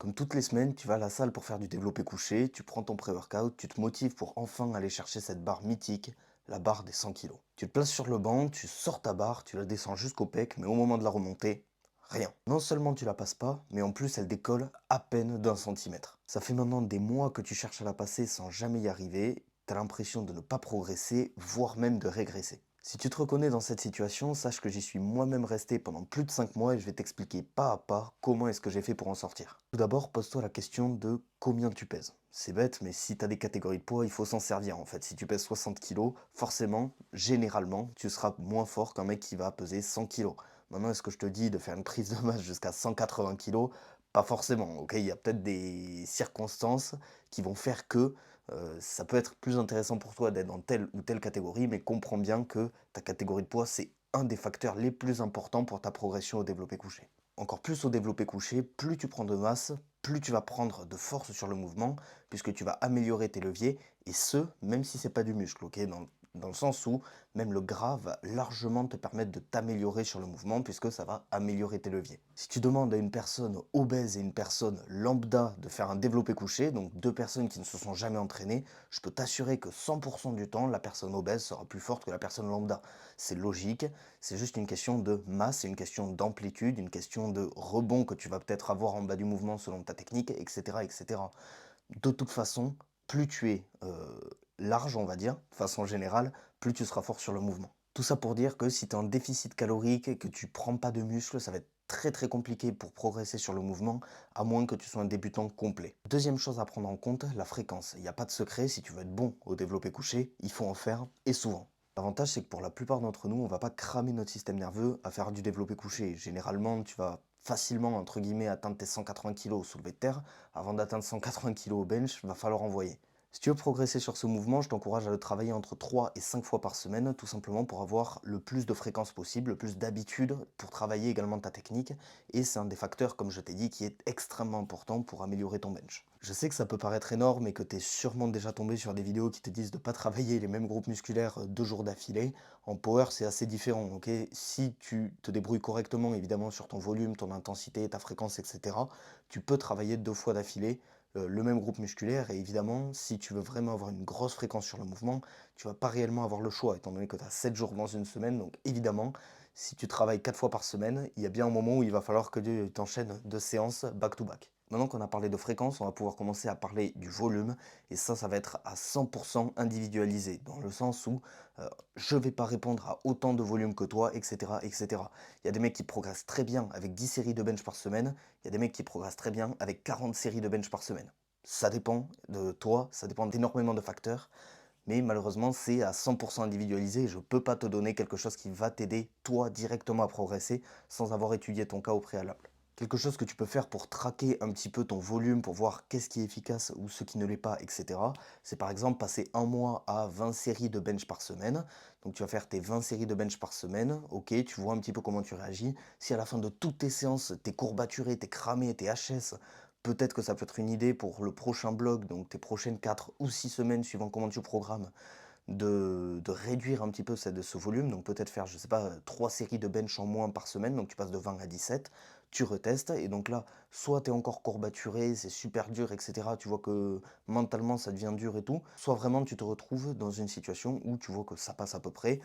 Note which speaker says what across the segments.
Speaker 1: Comme toutes les semaines, tu vas à la salle pour faire du développé couché, tu prends ton pré-workout, tu te motives pour enfin aller chercher cette barre mythique, la barre des 100 kilos. Tu te places sur le banc, tu sors ta barre, tu la descends jusqu'au pec, mais au moment de la remontée, rien. Non seulement tu la passes pas, mais en plus elle décolle à peine d'1 centimètre. Ça fait maintenant des mois que tu cherches à la passer sans jamais y arriver, t'as l'impression de ne pas progresser, voire même de régresser. Si tu te reconnais dans cette situation, sache que j'y suis moi-même resté pendant plus de 5 mois et je vais t'expliquer pas à pas comment est-ce que j'ai fait pour en sortir. Tout d'abord, pose-toi la question de combien tu pèses. C'est bête, mais si tu as des catégories de poids, il faut s'en servir en fait. Si tu pèses 60 kilos, forcément, généralement, tu seras moins fort qu'un mec qui va peser 100 kilos. Maintenant, est-ce que je te dis de faire une prise de masse jusqu'à 180 kilos? Pas forcément, ok? Il y a peut-être des circonstances qui vont faire que ça peut être plus intéressant pour toi d'être dans telle ou telle catégorie, mais comprends bien que ta catégorie de poids, c'est un des facteurs les plus importants pour ta progression au développé couché. Encore plus au développé couché, plus tu prends de masse, plus tu vas prendre de force sur le mouvement, puisque tu vas améliorer tes leviers, et ce, même si c'est pas du muscle, ok? Dans le sens où même le gras va largement te permettre de t'améliorer sur le mouvement, puisque ça va améliorer tes leviers. Si tu demandes à une personne obèse et une personne lambda de faire un développé couché, donc deux personnes qui ne se sont jamais entraînées, je peux t'assurer que 100% du temps, la personne obèse sera plus forte que la personne lambda. C'est logique, c'est juste une question de masse, c'est une question d'amplitude, une question de rebond que tu vas peut-être avoir en bas du mouvement selon ta technique, etc. etc. De toute façon, plus tu es large, on va dire, de façon générale, plus tu seras fort sur le mouvement. Tout ça pour dire que si tu es en déficit calorique et que tu prends pas de muscle, ça va être très compliqué pour progresser sur le mouvement, à moins que tu sois un débutant complet. Deuxième chose à prendre en compte, la fréquence. Il n'y a pas de secret, si tu veux être bon au développé couché, il faut en faire et souvent. L'avantage, c'est que pour la plupart d'entre nous, on va pas cramer notre système nerveux à faire du développé couché. Généralement, tu vas facilement, entre guillemets, atteindre tes 180 kg au soulevé de terre. Avant d'atteindre 180 kg au bench, va falloir envoyer. Si tu veux progresser sur ce mouvement, je t'encourage à le travailler entre 3 et 5 fois par semaine, tout simplement pour avoir le plus de fréquence possible, le plus d'habitude pour travailler également ta technique. Et c'est un des facteurs, comme je t'ai dit, qui est extrêmement important pour améliorer ton bench. Je sais que ça peut paraître énorme et que tu es sûrement déjà tombé sur des vidéos qui te disent de ne pas travailler les mêmes groupes musculaires 2 jours d'affilée. En power, c'est assez différent, ok? Si tu te débrouilles correctement, évidemment, sur ton volume, ton intensité, ta fréquence, etc., tu peux travailler 2 fois d'affilée le même groupe musculaire. Et évidemment, si tu veux vraiment avoir une grosse fréquence sur le mouvement, tu vas pas réellement avoir le choix, étant donné que tu as 7 jours dans une semaine. Donc évidemment, si tu travailles 4 fois par semaine, il y a bien un moment où il va falloir que tu t'enchaînes 2 séances back-to-back. Maintenant qu'on a parlé de fréquence, on va pouvoir commencer à parler du volume. Et ça va être à 100% individualisé, dans le sens où je ne vais pas répondre à autant de volume que toi, etc., etc. Il y a des mecs qui progressent très bien avec 10 séries de bench par semaine. Il y a des mecs qui progressent très bien avec 40 séries de bench par semaine. Ça dépend de toi, ça dépend d'énormément de facteurs, mais malheureusement c'est à 100% individualisé et je ne peux pas te donner quelque chose qui va t'aider toi directement à progresser sans avoir étudié ton cas au préalable. Quelque chose que tu peux faire pour traquer un petit peu ton volume, pour voir qu'est-ce qui est efficace ou ce qui ne l'est pas, etc. C'est par exemple passer un mois à 20 séries de bench par semaine. Donc tu vas faire tes 20 séries de bench par semaine, ok, tu vois un petit peu comment tu réagis. Si à la fin de toutes tes séances, t'es courbaturé, t'es cramé, t'es HS, peut-être que ça peut être une idée pour le prochain bloc, donc tes prochaines 4 ou 6 semaines suivant comment tu programmes, de réduire un petit peu ce volume, donc peut-être faire, je sais pas, 3 séries de bench en moins par semaine, donc tu passes de 20 à 17, tu retestes, et donc là, soit tu es encore courbaturé, c'est super dur, etc., tu vois que mentalement ça devient dur et tout, soit vraiment tu te retrouves dans une situation où tu vois que ça passe à peu près,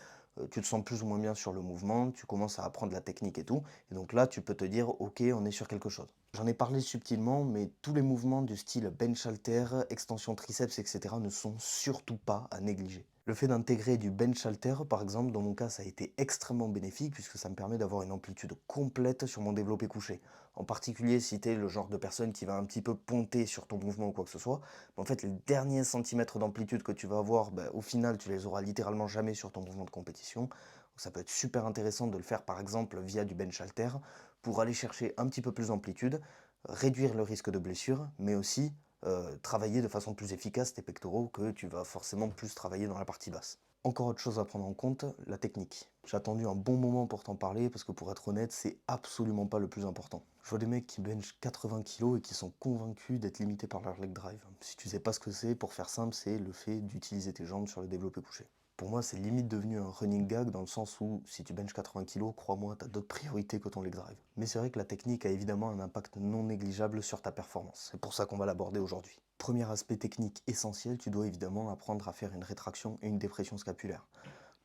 Speaker 1: tu te sens plus ou moins bien sur le mouvement, tu commences à apprendre la technique et tout, et donc là tu peux te dire, ok, on est sur quelque chose. J'en ai parlé subtilement, mais tous les mouvements du style bench halter, extension triceps, etc. ne sont surtout pas à négliger. Le fait d'intégrer du bench halter, par exemple, dans mon cas, ça a été extrêmement bénéfique puisque ça me permet d'avoir une amplitude complète sur mon développé couché. En particulier si tu es le genre de personne qui va un petit peu ponter sur ton mouvement ou quoi que ce soit, en fait, les derniers centimètres d'amplitude que tu vas avoir, au final, tu les auras littéralement jamais sur ton mouvement de compétition. Donc ça peut être super intéressant de le faire, par exemple, via du bench halter pour aller chercher un petit peu plus d'amplitude, réduire le risque de blessure, mais aussi travailler de façon plus efficace tes pectoraux que tu vas forcément plus travailler dans la partie basse. Encore autre chose à prendre en compte, la technique. J'ai attendu un bon moment pour t'en parler parce que pour être honnête, c'est absolument pas le plus important. Je vois des mecs qui benchent 80 kg et qui sont convaincus d'être limités par leur leg drive. Si tu sais pas ce que c'est, pour faire simple, c'est le fait d'utiliser tes jambes sur le développé couché. Pour moi, c'est limite devenu un running gag dans le sens où si tu benches 80 kilos, crois-moi, t'as d'autres priorités que ton leg drive. Mais c'est vrai que la technique a évidemment un impact non négligeable sur ta performance. C'est pour ça qu'on va l'aborder aujourd'hui. Premier aspect technique essentiel, tu dois évidemment apprendre à faire une rétraction et une dépression scapulaire.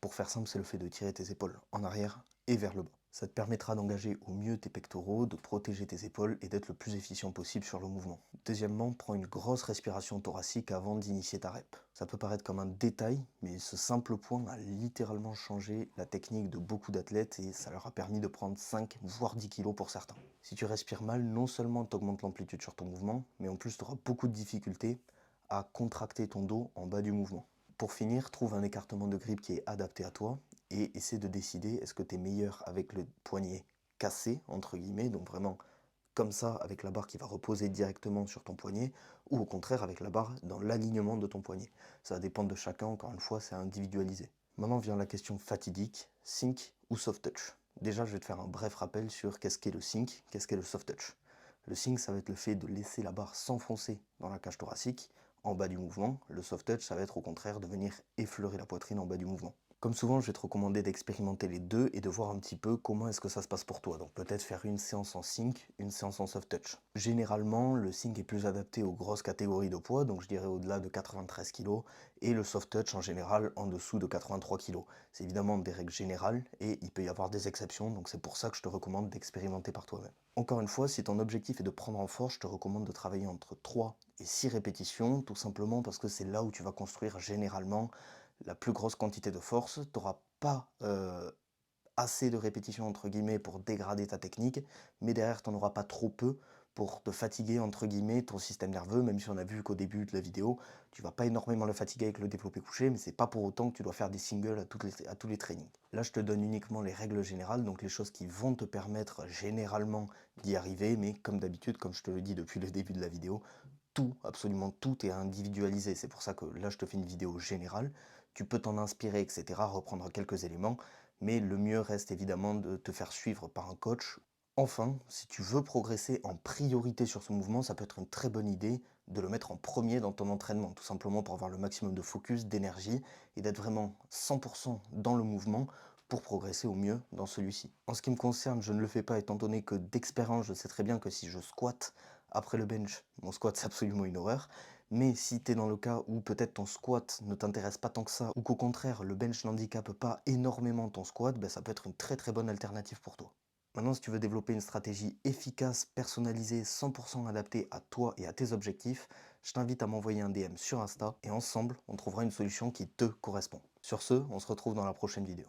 Speaker 1: Pour faire simple, c'est le fait de tirer tes épaules en arrière et vers le bas. Ça te permettra d'engager au mieux tes pectoraux, de protéger tes épaules et d'être le plus efficient possible sur le mouvement. Deuxièmement, prends une grosse respiration thoracique avant d'initier ta rep. Ça peut paraître comme un détail, mais ce simple point a littéralement changé la technique de beaucoup d'athlètes et ça leur a permis de prendre 5 voire 10 kilos pour certains. Si tu respires mal, non seulement tu augmentes l'amplitude sur ton mouvement, mais en plus tu auras beaucoup de difficultés à contracter ton dos en bas du mouvement. Pour finir, trouve un écartement de grip qui est adapté à toi et essaie de décider est-ce que tu es meilleur avec le poignet cassé, entre guillemets, donc vraiment comme ça avec la barre qui va reposer directement sur ton poignet, ou au contraire avec la barre dans l'alignement de ton poignet. Ça va dépendre de chacun, encore une fois, c'est individualisé. Maintenant vient la question fatidique, sync ou soft touch. Déjà, je vais te faire un bref rappel sur qu'est-ce qu'est le sync, qu'est-ce qu'est le soft touch. Le sync, ça va être le fait de laisser la barre s'enfoncer dans la cage thoracique, en bas du mouvement. Le soft touch, ça va être au contraire de venir effleurer la poitrine en bas du mouvement. Comme souvent, je vais te recommander d'expérimenter les deux et de voir un petit peu comment est-ce que ça se passe pour toi. Donc peut-être faire une séance en sync, une séance en soft touch. Généralement, le sync est plus adapté aux grosses catégories de poids, donc je dirais au-delà de 93 kg, et le soft touch en général en dessous de 83 kg. C'est évidemment des règles générales et il peut y avoir des exceptions, donc c'est pour ça que je te recommande d'expérimenter par toi-même. Encore une fois, si ton objectif est de prendre en force, je te recommande de travailler entre 3 et 6 répétitions, tout simplement parce que c'est là où tu vas construire généralement la plus grosse quantité de force. Tu n'auras pas assez de répétitions entre guillemets pour dégrader ta technique, mais derrière tu n'en auras pas trop peu pour te fatiguer entre guillemets ton système nerveux, même si on a vu qu'au début de la vidéo, tu vas pas énormément le fatiguer avec le développé couché, mais c'est pas pour autant que tu dois faire des singles à tous les trainings. Là, je te donne uniquement les règles générales, donc les choses qui vont te permettre généralement d'y arriver, mais comme d'habitude, comme je te le dis depuis le début de la vidéo, tout, absolument tout est individualisé. C'est pour ça que là, je te fais une vidéo générale. Tu peux t'en inspirer, etc., reprendre quelques éléments, mais le mieux reste évidemment de te faire suivre par un coach. Enfin, si tu veux progresser en priorité sur ce mouvement, ça peut être une très bonne idée de le mettre en premier dans ton entraînement, tout simplement pour avoir le maximum de focus, d'énergie et d'être vraiment 100% dans le mouvement pour progresser au mieux dans celui-ci. En ce qui me concerne, je ne le fais pas étant donné que d'expérience, je sais très bien que si je squatte après le bench, mon squat c'est absolument une horreur. Mais si tu es dans le cas où peut-être ton squat ne t'intéresse pas tant que ça, ou qu'au contraire le bench n'handicape pas énormément ton squat, ben ça peut être une très très bonne alternative pour toi. Maintenant, si tu veux développer une stratégie efficace, personnalisée, 100% adaptée à toi et à tes objectifs, je t'invite à m'envoyer un DM sur Insta et ensemble, on trouvera une solution qui te correspond. Sur ce, on se retrouve dans la prochaine vidéo.